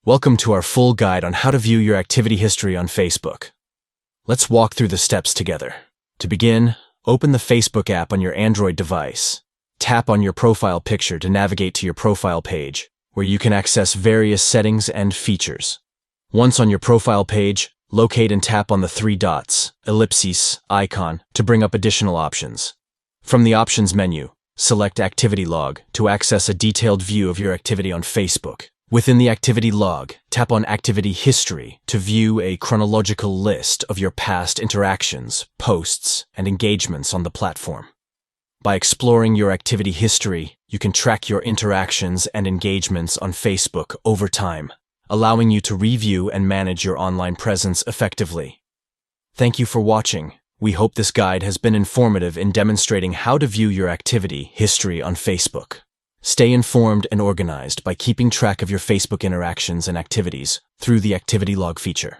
Welcome to our full guide on how to view your activity history on Facebook. Let's walk through the steps together. To begin, open the Facebook app on your Android device. Tap on your profile picture to navigate to your profile page, where you can access various settings and features. Once on your profile page, locate and tap on the three dots, ellipses, icon to bring up additional options. From the options menu, select Activity Log to access a detailed view of your activity on Facebook. Within the Activity Log, tap on Activity History to view a chronological list of your past interactions, posts, and engagements on the platform. By exploring your activity history, you can track your interactions and engagements on Facebook over time, allowing you to review and manage your online presence effectively. Thank you for watching. We hope this guide has been informative in demonstrating how to view your activity history on Facebook. Stay informed and organized by keeping track of your Facebook interactions and activities through the Activity Log feature.